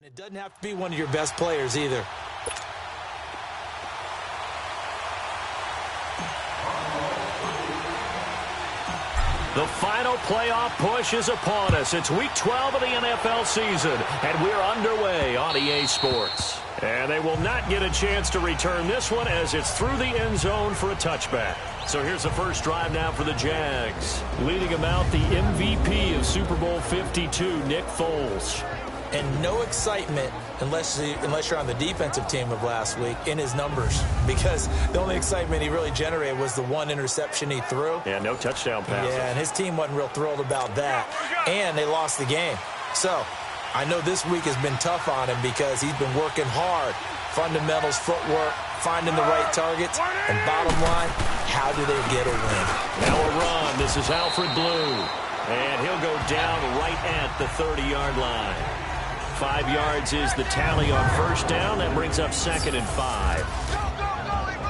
It doesn't have to be one of your best players either. The final playoff push is upon us. It's Week 12 of the NFL season, and we're underway on EA Sports. And they will not get a chance to return this one as it's through the end zone for a touchback. So here's the first drive now for the Jags. Leading them out, the MVP of Super Bowl 52, Nick Foles. And no excitement unless you're on the defensive team of last week in his numbers, because the only excitement he really generated was the one interception he threw. Yeah, no touchdown passes. Yeah, and his team wasn't real thrilled about that. And they lost the game. So I know this week has been tough on him because he's been working hard. Fundamentals, footwork, finding the right targets. And bottom line, how do they get a win? Now a run. This is Alfred Blue. And he'll go down right at the 30-yard line. 5 yards is the tally on first down. That brings up 2nd and 5.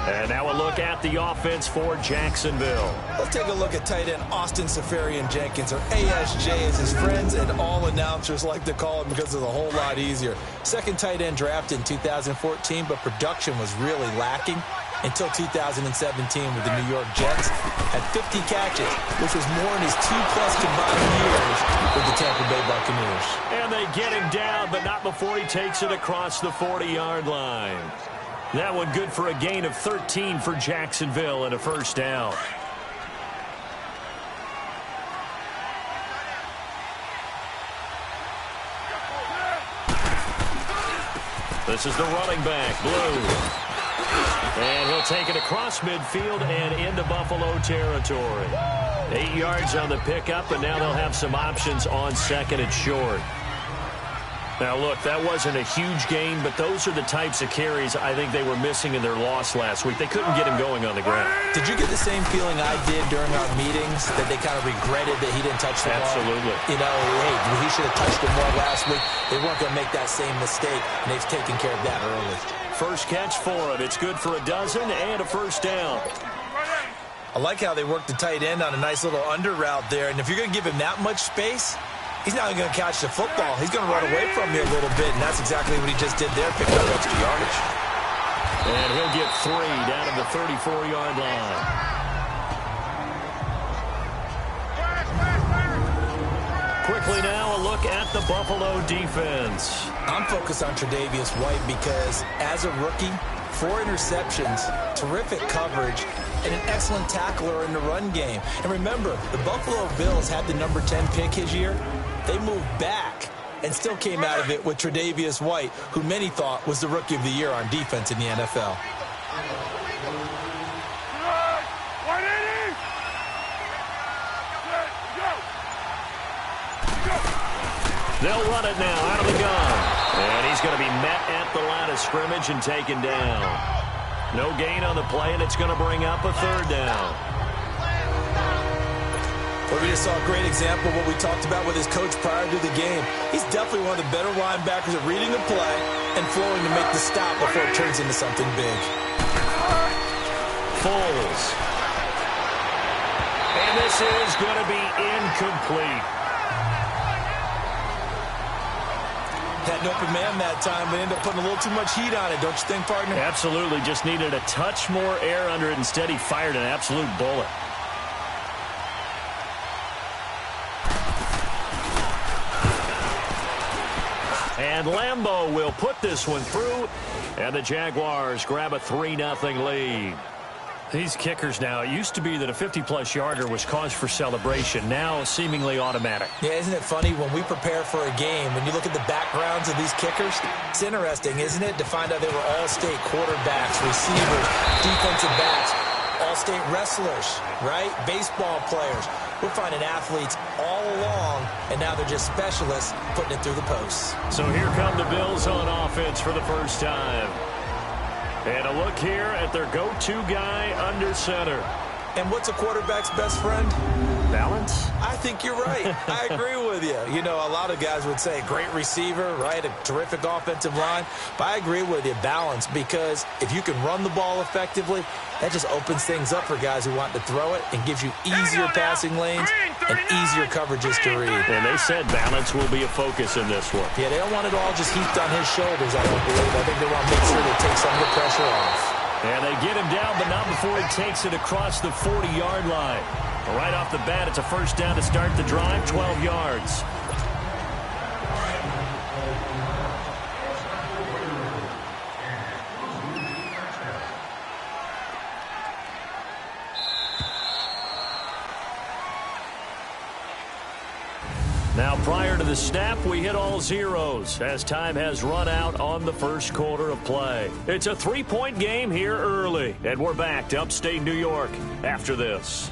And now a look at the offense for Jacksonville. Let's take a look at tight end Austin Safarian-Jenkins, or ASJ as his friends and all announcers like to call him because it's a whole lot easier. Second tight end drafted in 2014, but production was really lacking until 2017 with the New York Jets. Had 50 catches, which was more in his 2+ combined years with the Tampa Bay Buccaneers. And they get him down, but not before he takes it across the 40-yard line. That one good for a gain of 13 for Jacksonville and a first down. This is the running back, Blue. And he'll take it across midfield and into Buffalo territory. 8 yards on the pickup, and now they'll have some options on 2nd and short. Now, look, that wasn't a huge gain, but those are the types of carries I think they were missing in their loss last week. They couldn't get him going on the ground. Did you get the same feeling I did during our meetings, that they kind of regretted that he didn't touch the ball? Absolutely. You know, hey, he should have touched it more last week. They weren't going to make that same mistake, and they've taken care of that early. First catch for him. It's good for a dozen and a first down. I like how they worked the tight end on a nice little under route there, and if you're going to give him that much space, he's not going to catch the football. He's going to run away from you a little bit, and that's exactly what he just did there, picked up extra yardage. And he'll get 3 down at the 34-yard line. Quickly now, a look at the Buffalo defense. I'm focused on Tre'Davious White because as a rookie, 4 interceptions, terrific coverage, and an excellent tackler in the run game. And remember, the Buffalo Bills had the number 10 pick his year. They moved back and still came out of it with Tre'Davious White, who many thought was the Rookie of the Year on defense in the NFL. They'll run it now out of the gun. And he's going to be met at the line of scrimmage and taken down. No gain on the play, and it's going to bring up a 3rd down. Well, we just saw a great example of what we talked about with his coach prior to the game. He's definitely one of the better linebackers at reading the play and flowing to make the stop before it turns into something big. Foles. And this is going to be incomplete. Had an open man that time, but ended up putting a little too much heat on it, don't you think, partner? Absolutely. Just needed a touch more air under it. Instead, he fired an absolute bullet. And Lambeau will put this one through, and the Jaguars grab a 3-0 lead. These kickers now, it used to be that a 50-plus yarder was cause for celebration. Now, seemingly automatic. Yeah, isn't it funny when we prepare for a game, when you look at the backgrounds of these kickers, it's interesting, isn't it, to find out they were all-state quarterbacks, receivers, defensive backs, all-state wrestlers, right? Baseball players. We're finding athletes all along, and now they're just specialists putting it through the posts. So here come the Bills on offense for the first time. And a look here at their go-to guy under center. And what's a quarterback's best friend? Balance? I think you're right. I agree with you. You know, a lot of guys would say great receiver, right? A terrific offensive line. But I agree with you, balance, because if you can run the ball effectively, that just opens things up for guys who want to throw it and gives you easier passing lanes and easier coverages to read. And they said balance will be a focus in this one. Yeah, they don't want it all just heaped on his shoulders, I don't believe. I think they want to make sure they take some of the pressure off. And they get him down, but not before he takes it across the 40-yard line. Right off the bat, it's a first down to start the drive, 12 yards. Now, prior to the snap, we hit all zeros as time has run out on the first quarter of play. It's a 3-point game here early, and we're back to upstate New York after this.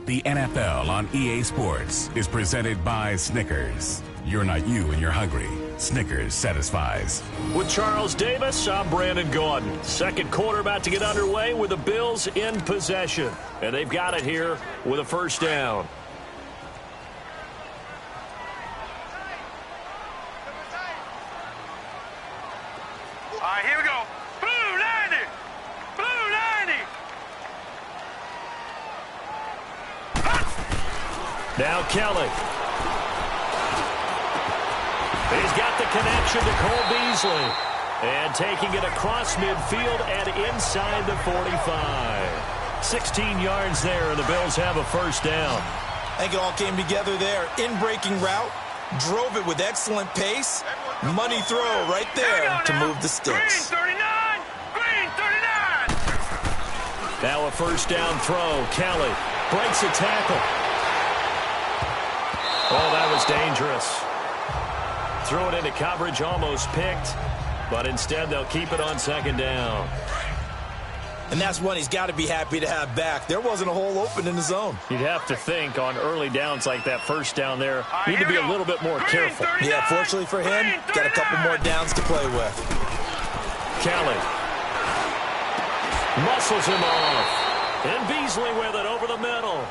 The NFL on EA Sports is presented by Snickers. You're not you when you're hungry. Snickers satisfies. With Charles Davis, I'm Brandon Gaudin. Second quarter about to get underway with the Bills in possession. And they've got it here with a first down. All right, here we go. Blue 90. Blue 90. Now Kelly. He's got the connection to Cole Beasley. And taking it across midfield and inside the 45. 16 yards there, and the Bills have a first down. I think it all came together there. In-breaking route, drove it with excellent pace. Money throw right there to move the sticks. Green 39. Green 39. Now a first down throw. Kelly breaks a tackle. Oh, that was dangerous. Throw it into coverage, almost picked, but instead they'll keep it on second down. And that's one he's got to be happy to have back. There wasn't a hole open in the zone. You'd have to think on early downs like that first down there, need to be a little bit more careful. Yeah, fortunately for him, got a couple more downs to play with. Kelly muscles him off. And Beasley with it over the middle.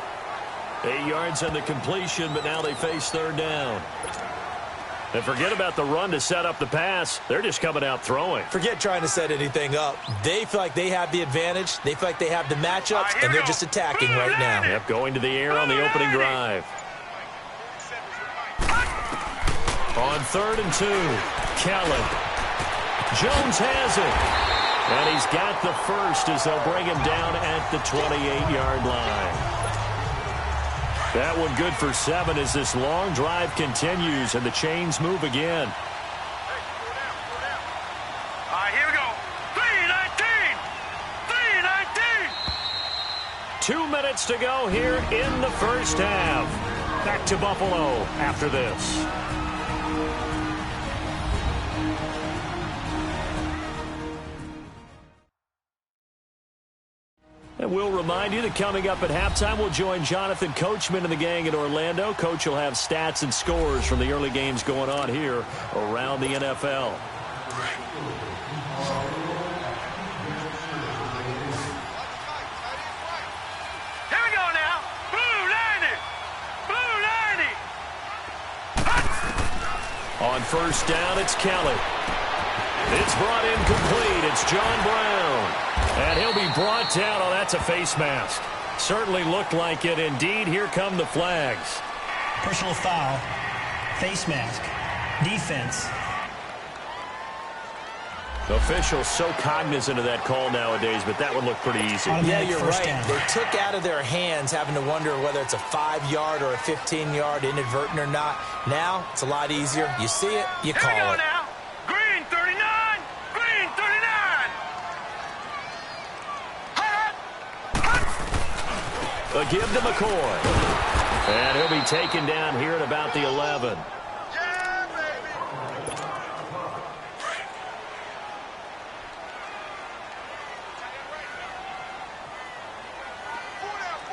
8 yards on the completion, but now they face third down. And forget about the run to set up the pass. They're just coming out throwing. Forget trying to set anything up. They feel like they have the advantage. They feel like they have the matchups, and they're just attacking right now. Yep, going to the air on the opening drive. On 3rd and 2, Kelly. Jones has it. And he's got the first as they'll bring him down at the 28-yard line. That one good for 7 as this long drive continues and the chains move again. All right, here we go. 3:19. 3:19. 2 minutes to go here in the first half. Back to Buffalo after this. And we'll remind you that coming up at halftime, we'll join Jonathan Coachman and the gang in Orlando. Coach will have stats and scores from the early games going on here around the NFL. Here we go now. Blue 90. Blue 90. On first down, it's Kelly. It's brought in complete. It's John Brown. And he'll be brought down. Oh, that's a face mask. Certainly looked like it. Indeed, here come the flags. Personal foul, face mask, defense. Officials so cognizant of that call nowadays, but that would look pretty easy. Yeah, you're right. They took out of their hands having to wonder whether it's a 5-yard or a 15-yard inadvertent or not. Now, it's a lot easier. You see it, you call it. Now. Green 39. Green 39. A give to McCoy. And he'll be taken down here at about the 11. Yeah, baby.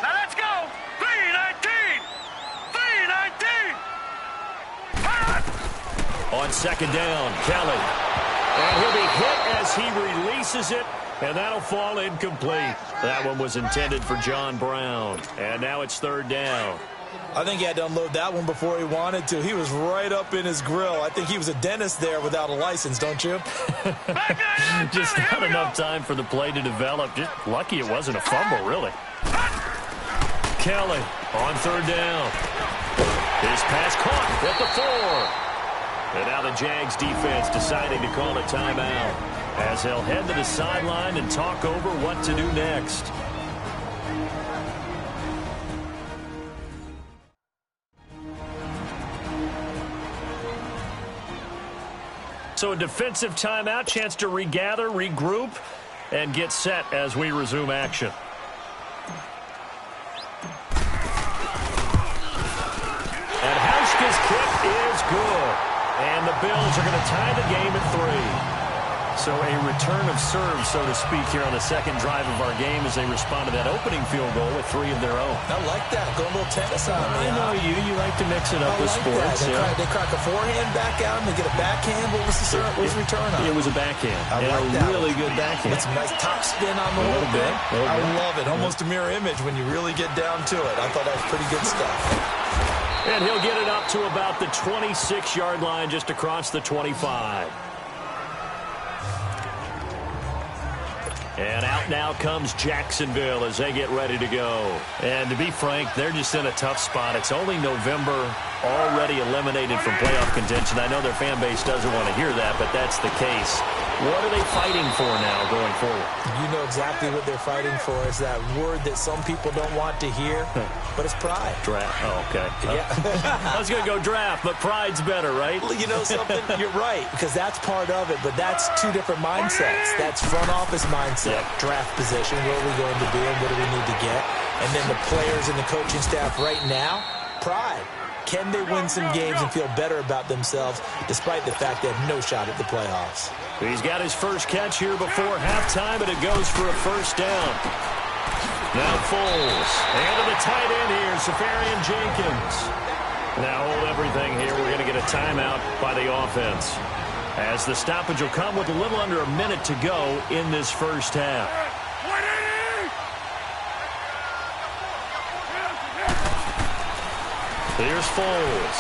Now let's go. 3:19. 3:19. On second down, Kelly. And he'll be hit as he releases it, and that'll fall incomplete. That one was intended for John Brown. And now it's third down. I think he had to unload that one before he wanted to. He was right up in his grill. I think he was a dentist there without a license, don't you? Just not enough time for the play to develop. Just lucky it wasn't a fumble, really. Kelly on third down. His pass caught at the 4. And now the Jags defense deciding to call a timeout as they'll head to the sideline and talk over what to do next. So a defensive timeout, chance to regather, regroup, and get set as we resume action. And Hauschka's kick is good. And the Bills are going to tie the game at 3. So a return of serve, so to speak, here on the second drive of our game as they respond to that opening field goal with 3 of their own. I like that. Go a little tennis on me. I know you. You like to mix it up with sports. They crack a forehand back out and they get a backhand. What was the return on? It was a backhand. I like that. Really good backhand. With some nice top spin on the whole thing. I love it. Almost a mirror image when you really get down to it. I thought that was pretty good stuff. And he'll get it up to about the 26-yard line just across the 25. And out now comes Jacksonville as they get ready to go. And to be frank, they're just in a tough spot. It's only November, already eliminated from playoff contention. I know their fan base doesn't want to hear that, but that's the case. What are they fighting for now going forward? You know exactly what they're fighting for. Is that word that some people don't want to hear, but it's pride. Draft. Oh, okay. Yeah. I was going to go draft, but pride's better, right? You know something? You're right, because that's part of it, but that's two different mindsets. That's front office mindset, draft position, where are we going to be and what do we need to get? And then the players and the coaching staff right now, pride. Can they win some games and feel better about themselves despite the fact they have no shot at the playoffs? He's got his first catch here before halftime, and it goes for a first down. Now Foles. And to the tight end here, Safarian Jenkins. Now hold everything here. We're going to get a timeout by the offense, as the stoppage will come with a little under a minute to go in this first half. Here's Foles.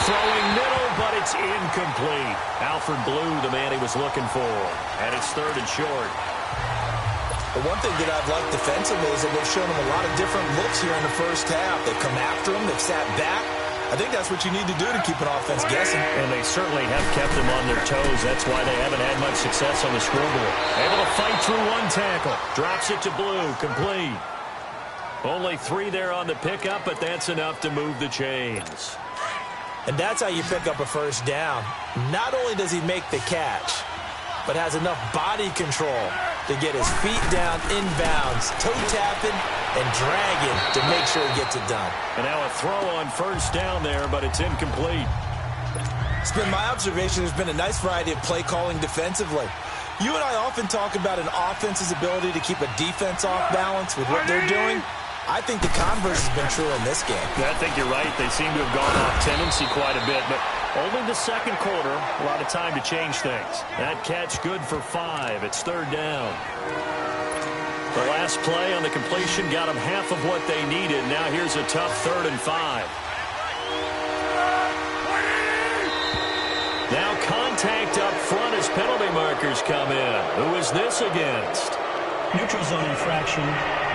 Throwing middle, but it's incomplete. Alfred Blue, the man he was looking for. And it's third and short. The one thing that I've liked defensively is that they've shown him a lot of different looks here in the first half. They've come after him. They've sat back. I think that's what you need to do to keep an offense guessing. And they certainly have kept them on their toes. That's why they haven't had much success on the scoreboard. Able to fight through one tackle. Drops it to Blue. Complete. Only 3 there on the pickup, but that's enough to move the chains. And that's how you pick up a first down. Not only does he make the catch, but has enough body control to get his feet down inbounds, toe tapping and dragging to make sure he gets it done. And now a throw on first down there, but it's incomplete. It's been my observation there's been a nice variety of play calling defensively. You and I often talk about an offense's ability to keep a defense off balance with what they're doing. I think the converse has been true in this game. I think you're right. They seem to have gone off tendency quite a bit, but only the second quarter, a lot of time to change things. That catch good for 5. It's third down. The last play on the completion got them half of what they needed. Now here's a tough 3rd and 5. Now contact up front as penalty markers come in. Who is this against? Neutral zone infraction,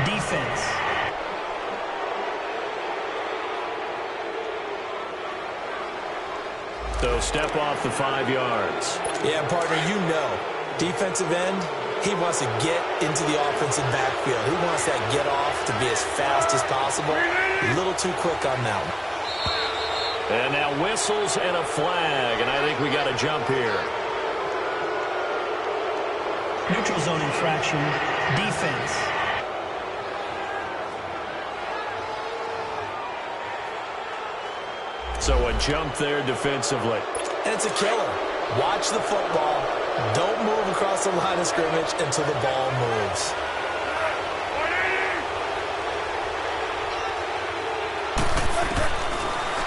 defense. So step off the 5 yards. Yeah, partner, you know, defensive end, he wants to get into the offensive backfield. He wants that get off to be as fast as possible. A little too quick on that one. And now whistles and a flag, and I think we got a jump here. Neutral zone infraction, defense. So a jump there defensively. And it's a killer. Watch the football. Don't move across the line of scrimmage until the ball moves.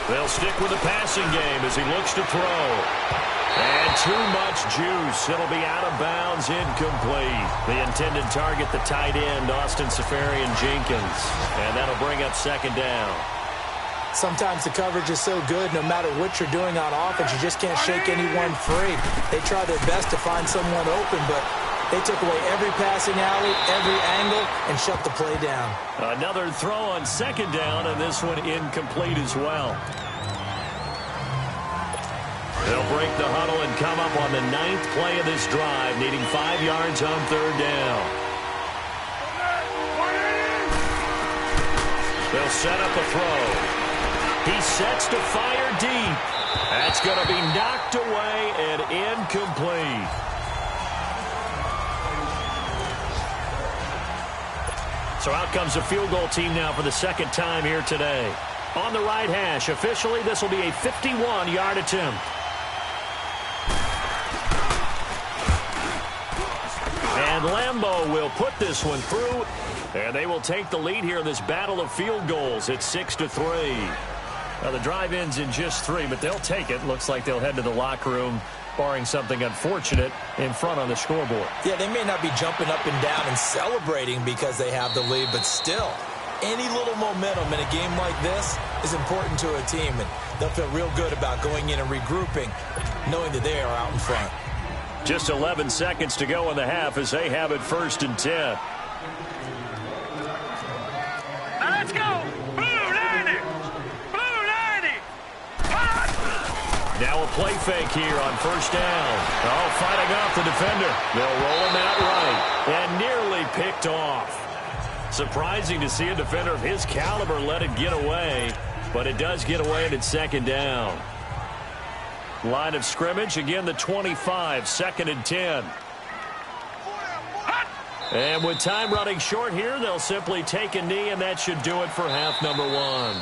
They'll stick with the passing game as he looks to throw. And too much juice. It'll be out of bounds, incomplete. The intended target, the tight end, Austin Seferian-Jenkins. And that'll bring up second down. Sometimes the coverage is so good, no matter what you're doing on offense, you just can't shake anyone free. They try their best to find someone open, but they took away every passing alley, every angle, and shut the play down. Another throw on second down, and this one incomplete as well. They'll break the huddle and come up on the 9th play of this drive, needing 5 yards on third down. They'll set up a throw. He sets to fire deep. That's going to be knocked away and incomplete. So out comes a field goal team now for the second time here today. On the right hash, officially this will be a 51-yard attempt. And Lambeau will put this one through, and they will take the lead here in this battle of field goals. It's 6-3. Now, the drive ends in just 3, but they'll take it. Looks like they'll head to the locker room, barring something unfortunate, in front on the scoreboard. Yeah, they may not be jumping up and down and celebrating because they have the lead, but still, any little momentum in a game like this is important to a team, and they'll feel real good about going in and regrouping, knowing that they are out in front. Just 11 seconds to go in the half as they have it 1st and 10. Now let's go. Blue 90. Blue 90. Now a play fake here on 1st down. Oh, fighting off the defender. They'll roll him out right and nearly picked off. Surprising to see a defender of his caliber let it get away, but it does get away and it's 2nd down. Line of scrimmage, again the 25, 2nd and 10. And with time running short here, they'll simply take a knee, and that should do it for half number 1.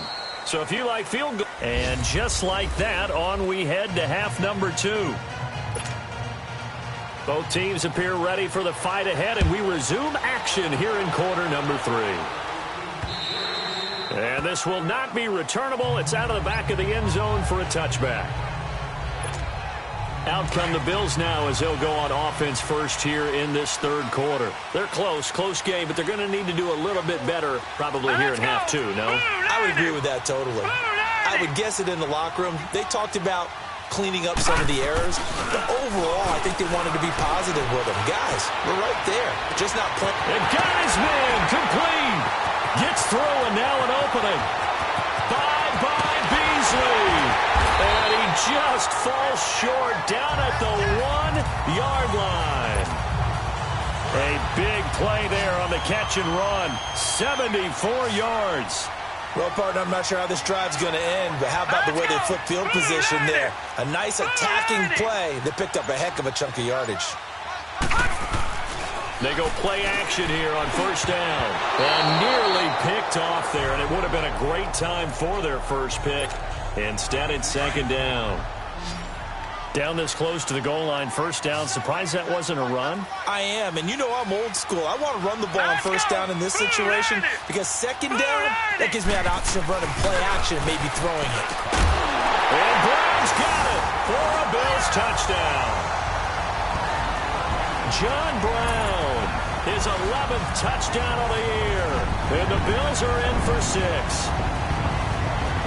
So if you like field goal, and just like that, on we head to half number 2. Both teams appear ready for the fight ahead, and we resume action here in quarter number 3. And this will not be returnable. It's out of the back of the end zone for a touchback. Out come the Bills now as they'll go on offense first here in this 3rd quarter. They're close game, but they're going to need to do a little bit better probably here in half 2, no? I would agree with that totally. I would guess it in the locker room. They talked about cleaning up some of the errors, but overall, I think they wanted to be positive with them. Guys, we're right there. Just not playing. And got his man complete. Gets through, and now an opening. By Beasley. And he just falls short down at the 1-yard line. A big play there on the catch and run. 74 yards. Well, partner, I'm not sure how this drive's going to end, but how about the way they flip field position there? A nice attacking play that picked up a heck of a chunk of yardage. They go play action here on 1st down. And nearly picked off there, and it would have been a great time for their first pick. Instead, it's 2nd down. Down this close to the goal line, 1st down. Surprised that wasn't a run? I am, and you know I'm old school. I want to run the ball on 1st down in this situation because 2nd down, that gives me an option of running play action and maybe throwing it. And Brown's got it for a Bills touchdown. John Brown, his 11th touchdown of the year. And the Bills are in for 6.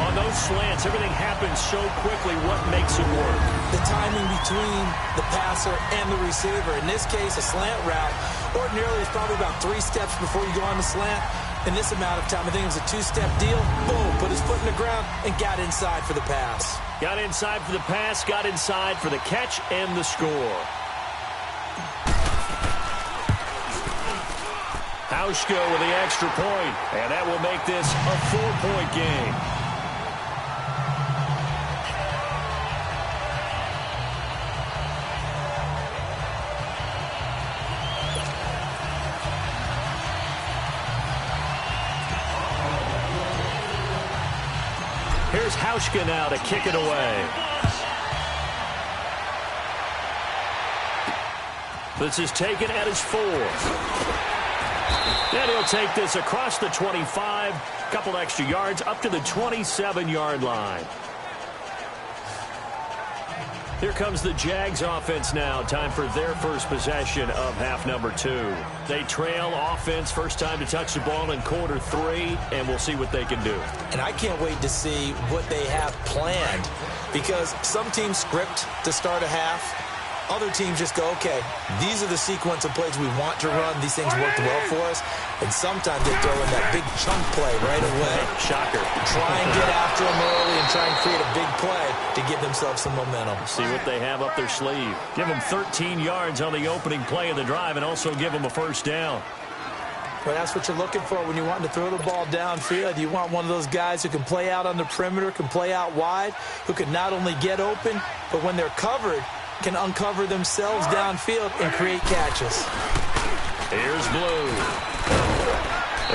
On those slants, everything happens so quickly. What makes it work? The timing between the passer and the receiver. In this case, a slant route. Ordinarily, it's probably about 3 steps before you go on the slant. In this amount of time, I think it was a 2-step deal. Boom, put his foot in the ground and got inside for the pass. Got inside for the pass, got inside for the catch and the score. Hauschka with the extra point, and that will make this a 4-point game. Here's Hauschka now to kick it away. This is taken at his 4th. And he'll take this across the 25, couple extra yards, up to the 27-yard line. Here comes the Jags offense now. Time for their first possession of half number 2. They trail offense, first time to touch the ball in quarter 3, and we'll see what they can do. And I can't wait to see what they have planned, because some teams script to start a half. Other teams just go, okay, these are the sequence of plays we want to run. These things worked well for us. And sometimes they throw in that big chunk play right away. Shocker. Try and get after them early and try and create a big play to give themselves some momentum. See what they have up their sleeve. Give them 13 yards on the opening play of the drive and also give them a first down. But that's what you're looking for when you want to throw the ball downfield. You want one of those guys who can play out on the perimeter, can play out wide, who can not only get open, but when they're covered, can uncover themselves downfield and create catches. Here's Blue.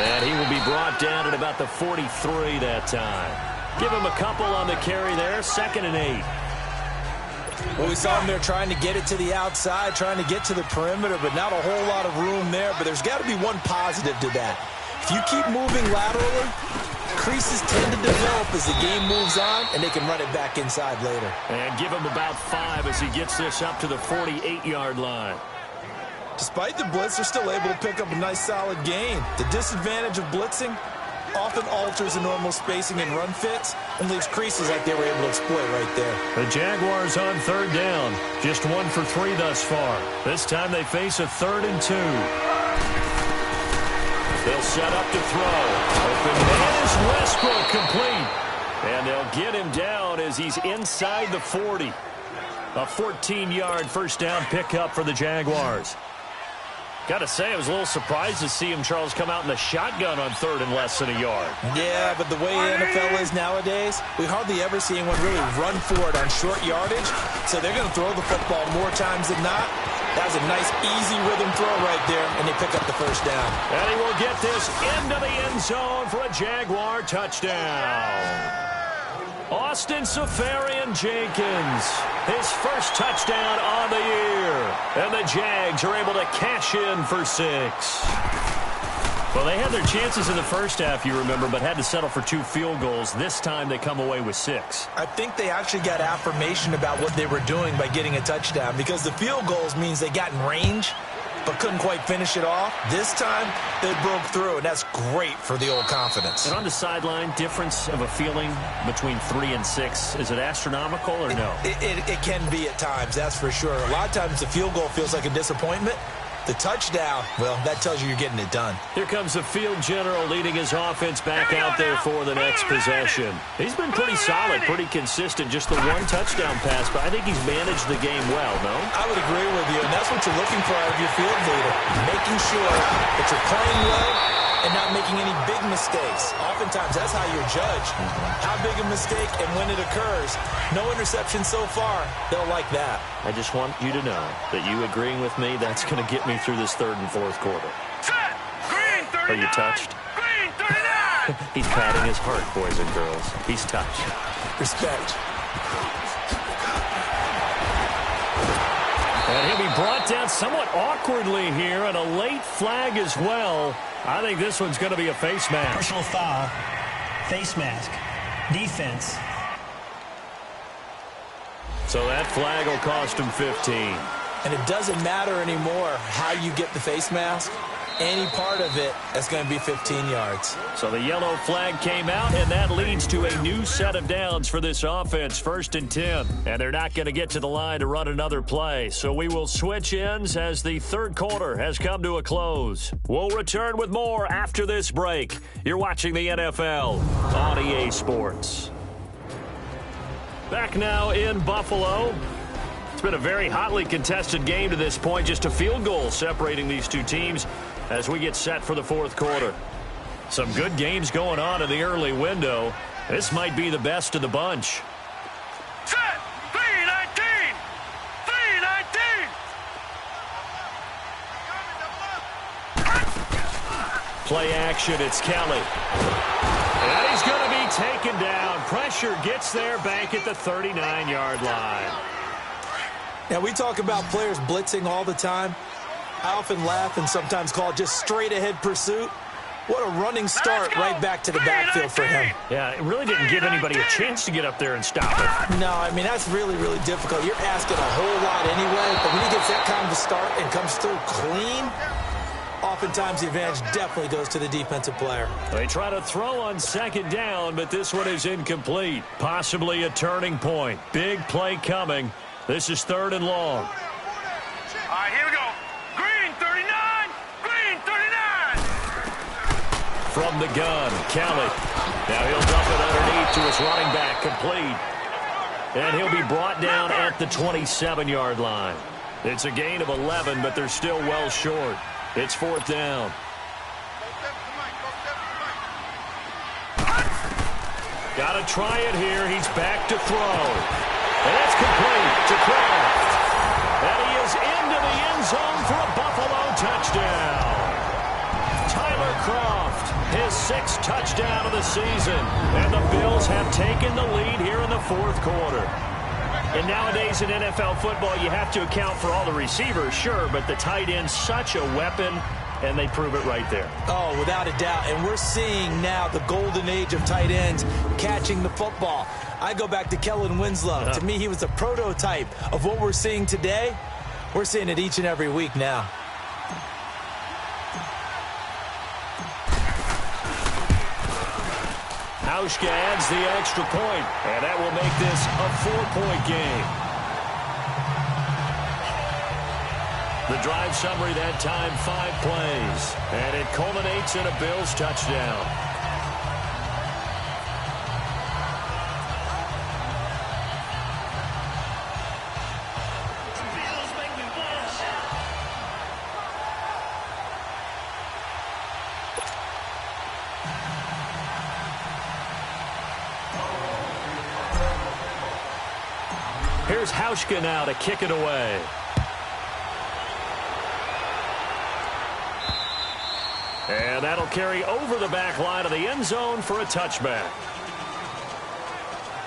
And he will be brought down at about the 43 that time. Give him a couple on the carry there, 2nd and 8. Well, we saw him there trying to get it to the outside, trying to get to the perimeter, but not a whole lot of room there. But there's got to be one positive to that. If you keep moving laterally, creases tend to develop as the game moves on, and they can run it back inside later. And give him about 5 as he gets this up to the 48-yard line. Despite the blitz, they're still able to pick up a nice, solid gain. The disadvantage of blitzing often alters the normal spacing and run fits and leaves creases like they were able to exploit right there. The Jaguars on 3rd down. Just 1 for 3 thus far. This time they face a 3rd and 2. They'll set up to throw. Open man is Westbrook, complete. And they'll get him down as he's inside the 40. A 14-yard first down pickup for the Jaguars. Got to say, I was a little surprised to see him, Charles, come out in the shotgun on 3rd and less than a yard. Yeah, but the way the NFL is nowadays, we hardly ever see anyone really run for it on short yardage. So they're going to throw the football more times than not. That was a nice, easy rhythm throw right there, and they pick up the first down. And he will get this into the end zone for a Jaguar touchdown. Austin Seferian-Jenkins, his first touchdown on the year. And the Jags are able to cash in for 6. Well, they had their chances in the first half, you remember, but had to settle for 2 field goals. This time they come away with 6. I think they actually got affirmation about what they were doing by getting a touchdown, because the field goals means they got in range but couldn't quite finish it off. This time, they broke through, and that's great for the old confidence. And on the sideline, difference of a feeling between 3 and 6, is it astronomical or no? It can be at times, that's for sure. A lot of times the field goal feels like a disappointment. The touchdown, well, that tells you you're getting it done. Here comes the field general leading his offense back out there for the next possession. He's been pretty solid, pretty consistent, just the 1 touchdown pass, but I think he's managed the game well, no? I would agree with you, and that's what you're looking for out of your field leader, making sure that you're playing well and not making any big mistakes. Oftentimes, that's how you're judged. How big a mistake and when it occurs. No interception so far. They'll like that. I just want you to know that you agreeing with me, that's going to get me through this 3rd and 4th quarter. Green 39. Are you touched? Green 39. He's patting his heart, boys and girls. He's touched. Respect. And he'll be brought down somewhat awkwardly here, and a late flag as well. I think this one's going to be a face mask. Personal foul, face mask, defense. So that flag will cost him 15. And it doesn't matter anymore how you get the face mask. Any part of it is going to be 15 yards. So the yellow flag came out, and that leads to a new set of downs for this offense, 1st and 10. And they're not going to get to the line to run another play. So we will switch ends as the 3rd quarter has come to a close. We'll return with more after this break. You're watching the NFL on EA Sports. Back now in Buffalo. It's been a very hotly contested game to this point. Just a field goal separating these two teams as we get set for the 4th quarter. Some good games going on in the early window. This might be the best of the bunch. Set. 319. 319. Play action, it's Kelly. And he's going to be taken down. Pressure gets there back at the 39-yard line. Now, we talk about players blitzing all the time. I often laugh and sometimes call it just straight-ahead pursuit. What a running start right back to the backfield for him. Yeah, it really didn't give anybody a chance to get up there and stop it. No, I mean, that's really, really difficult. You're asking a whole lot anyway, but when he gets that kind of a start and comes through clean, oftentimes the advantage definitely goes to the defensive player. They try to throw on second down, but this one is incomplete. Possibly a turning point. Big play coming. This is 3rd and long. All right, here we go. Green 39. Green 39. From the gun, Kelly. Now he'll dump it underneath to his running back, complete. And he'll be brought down at the 27-yard line. It's a gain of 11, but they're still well short. It's 4th down. Got to try it here. He's back to throw. And it's complete to Kraft. And he is into the end zone for a Buffalo touchdown. Tyler Kroft, his 6th touchdown of the season. And the Bills have taken the lead here in the 4th quarter. And nowadays in NFL football, you have to account for all the receivers, sure, but the tight end's such a weapon, and they prove it right there. Oh, without a doubt. And we're seeing now the golden age of tight ends catching the football. I go back to Kellen Winslow. To me, he was a prototype of what we're seeing today. We're seeing it each and every week now. Hauschka adds the extra point, and that will make this a 4-point game. The drive summary that time, 5 plays, and it culminates in a Bills touchdown. Here's Hauschka now to kick it away. And that'll carry over the back line of the end zone for a touchback.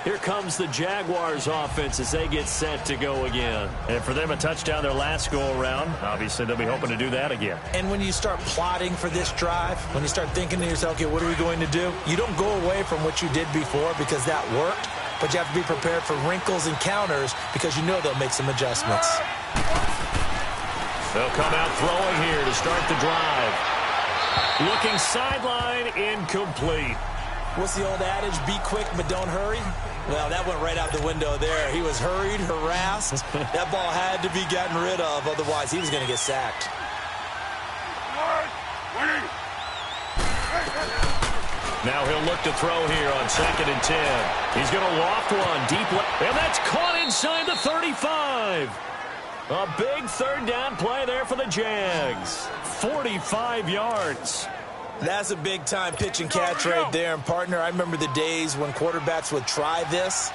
Here comes the Jaguars offense as they get set to go again. And for them, a touchdown their last go-around. Obviously, they'll be hoping to do that again. And when you start plotting for this drive, when you start thinking to yourself, okay, what are we going to do? You don't go away from what you did before because that worked. But you have to be prepared for wrinkles and counters because you know they'll make some adjustments. They'll come out throwing here to start the drive. Looking sideline, incomplete. What's the old adage? Be quick, but don't hurry. Well, that went right out the window there. He was hurried, harassed. That ball had to be gotten rid of. Otherwise, he was going to get sacked. Now he'll look to throw here on 2nd and 10. He's going to loft one deep left. And that's caught inside the 35. A big 3rd down play there for the Jags. 45 yards. That's a big-time pitch and catch right there. And, partner, I remember the days when quarterbacks would try this.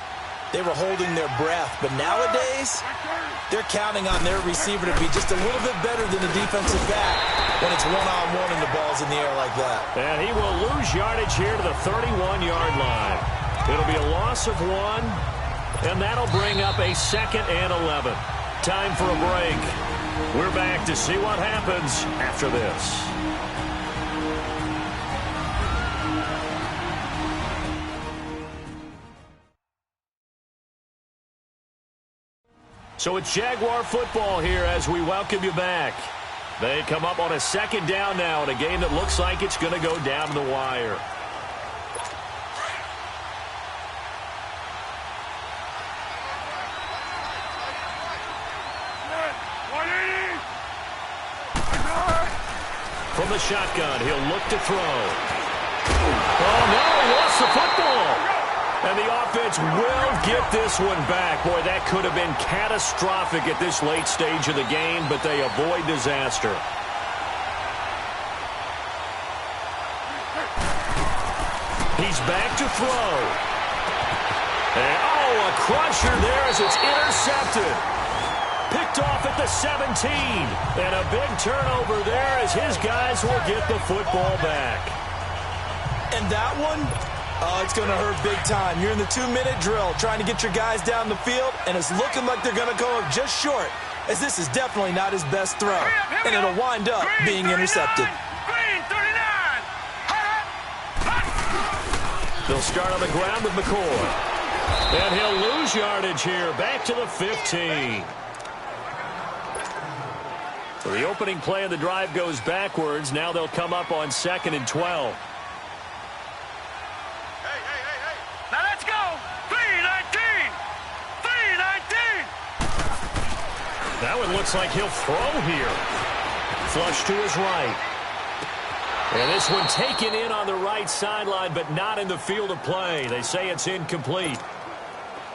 They were holding their breath. But nowadays, they're counting on their receiver to be just a little bit better than the defensive back when it's one-on-one and the ball's in the air like that. And he will lose yardage here to the 31-yard line. It'll be a loss of 1, and that'll bring up a 2nd and 11. Time for a break. We're back to see what happens after this. So it's Jaguar football here as we welcome you back. They come up on a 2nd down now in a game that looks like it's going to go down to the wire. From the shotgun, he'll look to throw. Oh, no, he lost the football. And the offense will get this one back. Boy, that could have been catastrophic at this late stage of the game, but they avoid disaster. He's back to throw. And, oh, a crusher there as it's intercepted. Picked off at the 17. And a big turnover there as his guys will get the football back. And that one, oh, it's going to hurt big time. You're in the 2-minute drill trying to get your guys down the field, and it's looking like they're going to go just short, as this is definitely not his best throw. And it'll wind up being intercepted. Green 39. They'll start on the ground with McCoy. And he'll lose yardage here. Back to the 15. So the opening play of the drive goes backwards. Now they'll come up on 2nd and 12. Now let's go. 3-19. 3-19. That one looks like he'll throw here. Flush to his right. And this one taken in on the right sideline, but not in the field of play. They say it's incomplete.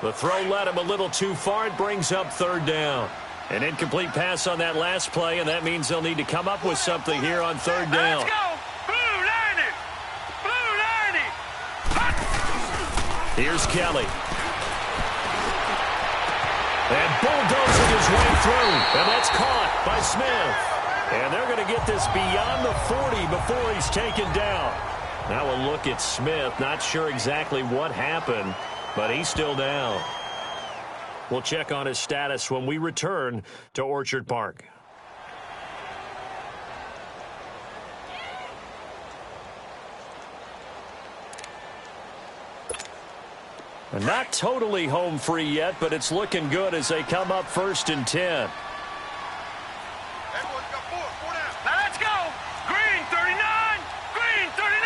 The throw led him a little too far. It brings up 3rd down. An incomplete pass on that last play, and that means they'll need to come up with something here on 3rd down. Let's go. Blue 90. Blue 90. Hot. Here's Kelly. And bulldozing his way through. And that's caught by Smith. And they're going to get this beyond the 40 before he's taken down. Now a look at Smith. Not sure exactly what happened, but he's still down. We'll check on his status when we return to Orchard Park. Not totally home free yet, but it's looking good as they come up 1st and 10. Now let's go. Green 39. Green 39.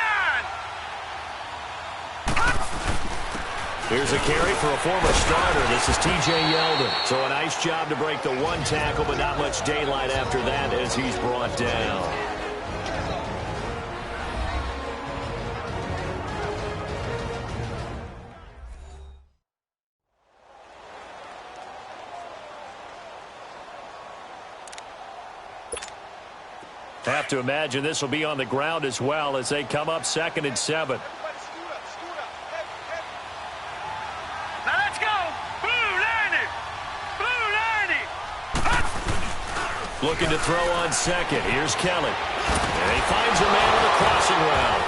Here's a carry for a former starter. This is T.J. Yeldon. So a nice job to break the 1 tackle, but not much daylight after that as he's brought down. Have to imagine this will be on the ground as well as they come up 2nd and 7. Now let's go. Blue 90. Blue 90. Looking to throw on 2nd. Here's Kelly. And he finds a man on the crossing route.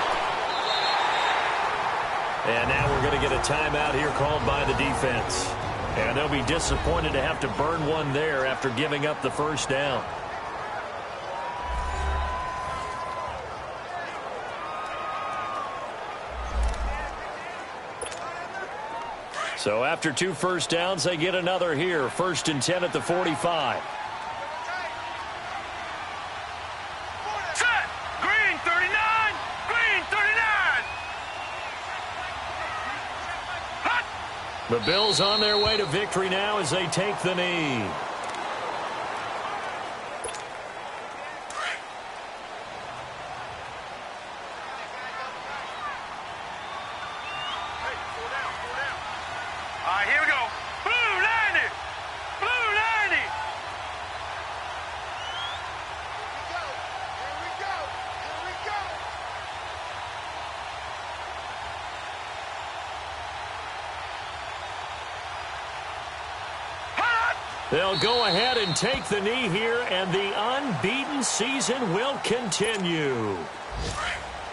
And now we're going to get a timeout here called by the defense. And they'll be disappointed to have to burn one there after giving up the 1st down. So after 2 first downs, they get another here. 1st and 10 at the 45. Set. Green 39. Green 39. Hot. The Bills on their way to victory now as they take the knee. All right, here we go. Blue 90. Blue 90. Here we go. Here we go. Hot. They'll go ahead and take the knee here, and the unbeaten season will continue.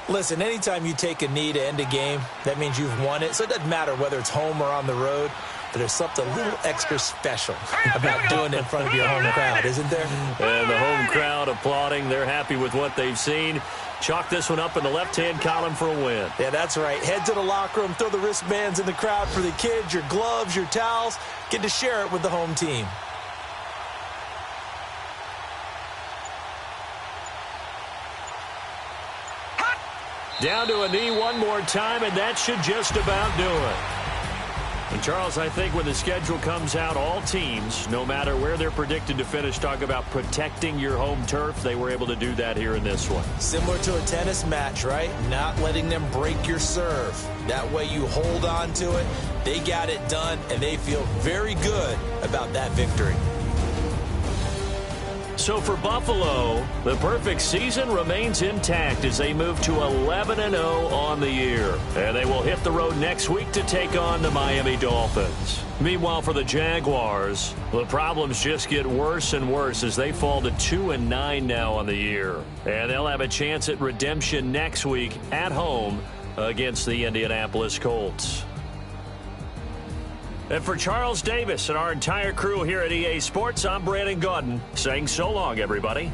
Listen, anytime you take a knee to end a game, that means you've won it. So it doesn't matter whether it's home or on the road, but there's something a little extra special about doing it in front of your home crowd, isn't there? And the home crowd applauding. They're happy with what they've seen. Chalk this one up in the left-hand column for a win. Yeah, that's right. Head to the locker room, throw the wristbands in the crowd for the kids, your gloves, your towels. Get to share it with the home team. Down to a knee one more time, and that should just about do it. And, Charles, I think when the schedule comes out, all teams, no matter where they're predicted to finish, talk about protecting your home turf. They were able to do that here in this one. Similar to a tennis match, right? Not letting them break your serve. That way you hold on to it. They got it done, and they feel very good about that victory. So for Buffalo, the perfect season remains intact as they move to 11-0 on the year. And they will hit the road next week to take on the Miami Dolphins. Meanwhile, for the Jaguars, the problems just get worse and worse as they fall to 2-9 now on the year. And they'll have a chance at redemption next week at home against the Indianapolis Colts. And for Charles Davis and our entire crew here at EA Sports, I'm Brandon Gaudin saying so long, everybody.